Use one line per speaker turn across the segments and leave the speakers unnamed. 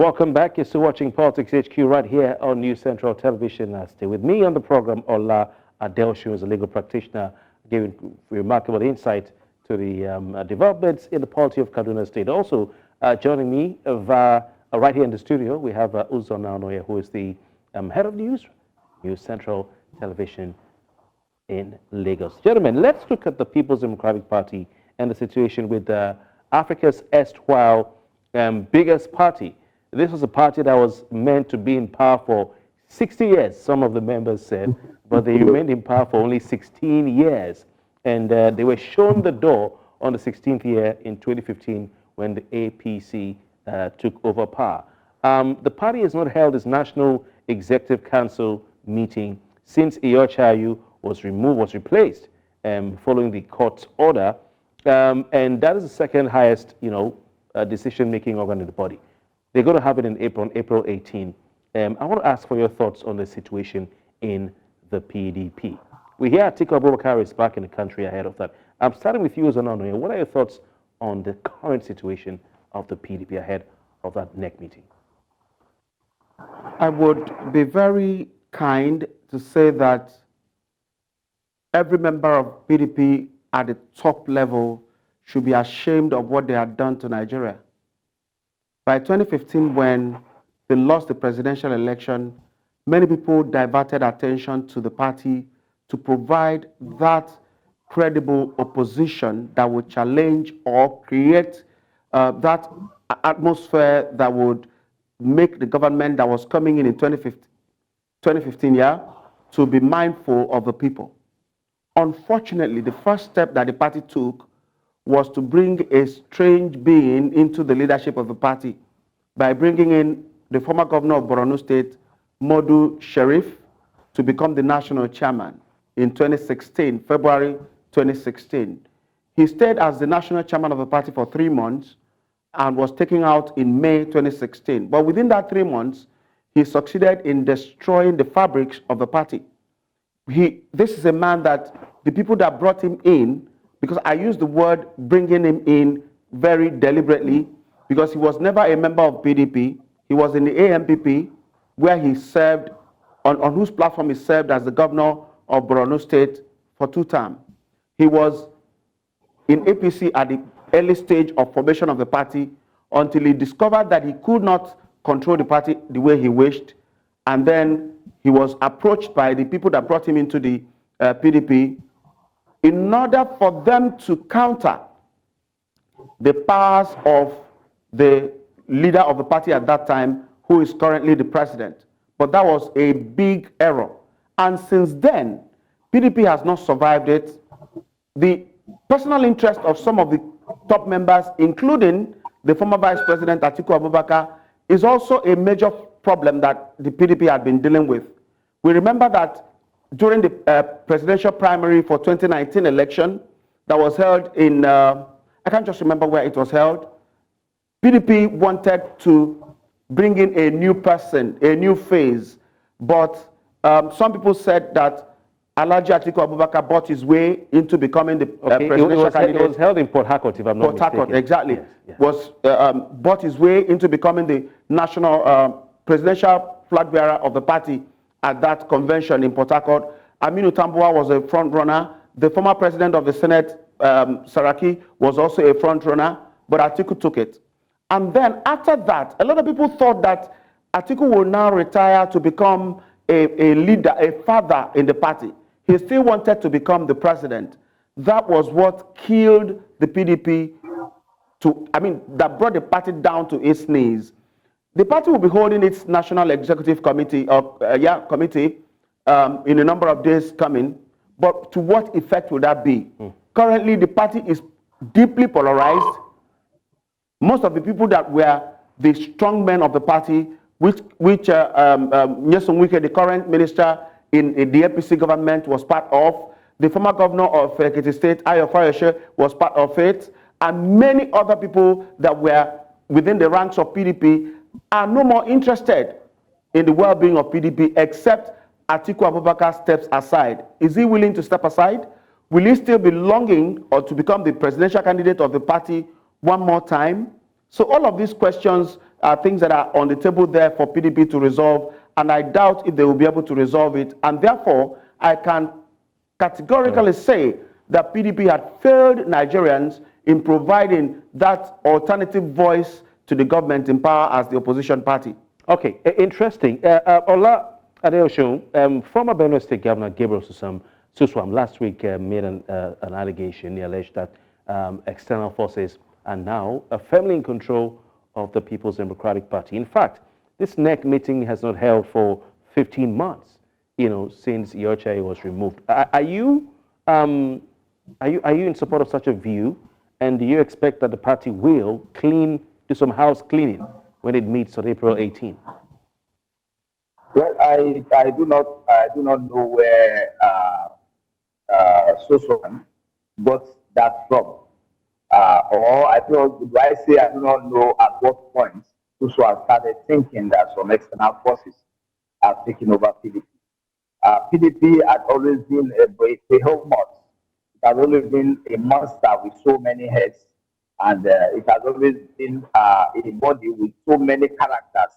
welcome back. You're still watching Politics HQ right here on News Central Television. Stay with me on the program, Ola Adelshi, who is a legal practitioner, giving remarkable insight to the developments in the polity of Kaduna State. Also, joining me right here in the studio, we have Uzonna, who is the head of News Central Television in Lagos. Gentlemen, let's look at the People's Democratic Party and the situation with Africa's erstwhile biggest party. This was a party that was meant to be in power for 60 years, some of the members said, but they remained in power for only 16 years. And they were shown the door on the 16th year in 2015 when the APC took over power. The party has not held its National Executive Council meeting since Iyorchayu was replaced following the court's order. And that is the second highest, decision-making organ in the body. They're going to have it in April, on April 18. I want to ask for your thoughts on the situation in the PDP. We hear Atiku Abubakar is back in the country ahead of that. I'm starting with you, Ononye. What are your thoughts on the current situation of the PDP ahead of that NEC meeting?
I would be very kind to say that every member of PDP at the top level should be ashamed of what they had done to Nigeria. By 2015, when they lost the presidential election, many people diverted attention to the party to provide that credible opposition that would challenge or create that atmosphere that would make the government that was coming in 2015 to be mindful of the people. Unfortunately, the first step that the party took was to bring a strange being into the leadership of the party by bringing in the former governor of Borno State, Modu Sheriff, to become the national chairman in 2016, February 2016. He stayed as the national chairman of the party for 3 months and was taken out in May 2016. But within that 3 months, he succeeded in destroying the fabrics of the party. This is a man that the people that brought him in, because I use the word bringing him in very deliberately, because he was never a member of PDP. He was in the AMPP, where he served, on whose platform he served as the governor of Borno State for 2 terms. He was in APC at the early stage of formation of the party until he discovered that he could not control the party the way he wished. And then he was approached by the people that brought him into the PDP in order for them to counter the powers of the leader of the party at that time, who is currently the president. But that was a big error. And since then, PDP has not survived it. The personal interest of some of the top members, including the former Vice President Atiku Abubakar, is also a major problem that the PDP had been dealing with. We remember that during the presidential primary for 2019 election that was held in, I can't just remember where it was held, PDP wanted to bring in a new person, a new phase, but some people said that Alhaji Atiku Abubakar bought his way into becoming the presidential candidate.
It was held in Port Harcourt, if I'm not mistaken.
Port Harcourt, exactly.
Yes.
Was bought his way into becoming the national presidential flag bearer of the party at that convention in Port Harcourt. Aminu Tambuwa was a front runner. The former president of the Senate, Saraki, was also a front runner, but Atiku took it. And then after that, a lot of people thought that Atiku will now retire to become a leader, a father in the party. He still wanted to become the president. That was what killed the PDP that brought the party down to its knees. The party will be holding its National Executive Committee, in a number of days coming, but to what effect will that be? Currently, the party is deeply polarized. Most of the people that were the strong men of the party, which Nyesom Wike, the current minister in the APC government, was part of, the former governor of Ekiti State, Ayo Fayose, was part of it, and many other people that were within the ranks of PDP are no more interested in the well-being of PDP, except Atiku Abubakar steps aside. Is he willing to step aside? Will he still be longing or to become the presidential candidate of the party one more time? So all of these questions things that are on the table there for PDP to resolve, and I doubt if they will be able to resolve it. And therefore, I can categorically say that PDP had failed Nigerians in providing that alternative voice to the government in power as the opposition party.
Okay, interesting. Ola Adeosun, former Benue State Governor Gabriel Suswam last week made an allegation. He alleged that external forces are now firmly in control of the People's Democratic Party. In fact, this NEC meeting has not held for 15 months, since Yochai was removed. Are you in support of such a view? And do you expect that the party will do some house cleaning when it meets on April 18?
Well, I do not know where Suswam got that from. Or I do not know at what point Suswam started thinking that some external forces are taking over PDP. PDP had always been a behemoth. It has always been a monster with so many heads, and it has always been a body with so many characters.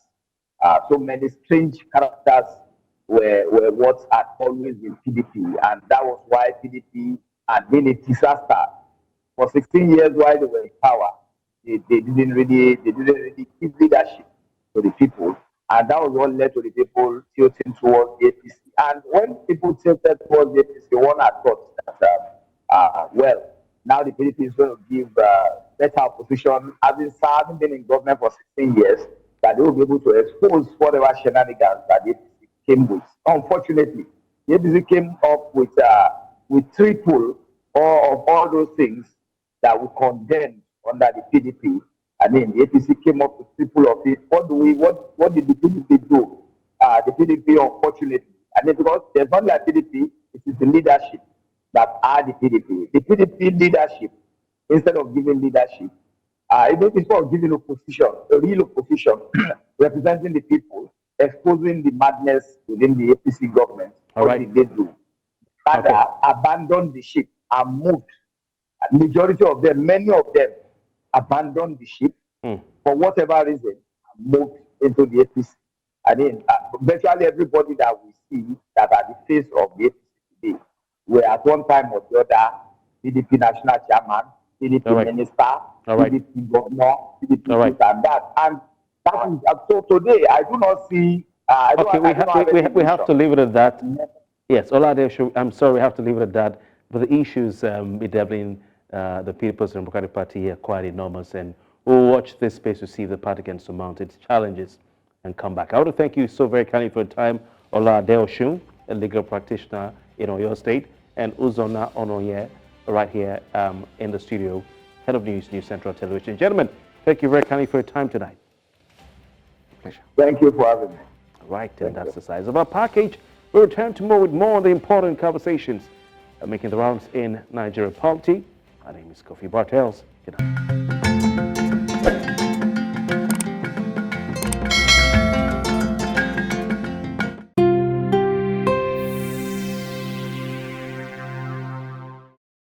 So many strange characters were what had always been PDP, and that was why PDP had been a disaster. For 16 years while they were in power, they didn't really give leadership to the people, and that was what led to the people tilting towards the APC. And when people tilted towards the APC, one had thought that, well, now the PDP is going to give better opposition, having been in government for 16 years, that they will be able to expose whatever shenanigans that the APC came with. Unfortunately, the APC came up with triple of all those things that we condemned under the PDP. I mean, the APC came up with triple of it. What did the PDP do? The PDP, unfortunately, I mean, because there's not like PDP, it is the leadership that are the PDP. The PDP leadership, instead of giving leadership, instead of giving opposition, a real opposition, representing the people, exposing the madness within the APC government, what did they do? Rather, abandoned the ship and moved. Majority of them, many of them, abandoned the ship for whatever reason and moved into the APC. I mean, virtually everybody that we see that are the face of the APC today were at one time or the other PDP national chairman, PDP minister, PDP governor, PDP this and that. And that is, so today I do not see.
We have to leave it at that. Yes, Olade, I'm sorry, we have to leave it at that. But the issues bedeviling the People's Democratic Party are quite enormous, and we'll watch this space to see if the party can surmount its challenges and come back. I want to thank you so very kindly for your time, Olade Oshun, a legal practitioner in Oyo State, and Uzonna Ononye, right here in the studio, head of news, New Central Television. Gentlemen, thank you very kindly for your time tonight. Pleasure.
Thank you for having me.
Right, and that's the size of our package. We'll return tomorrow with more on the important conversations making the rounds in Nigeria polity. My name is Kofi Bartels. Good night.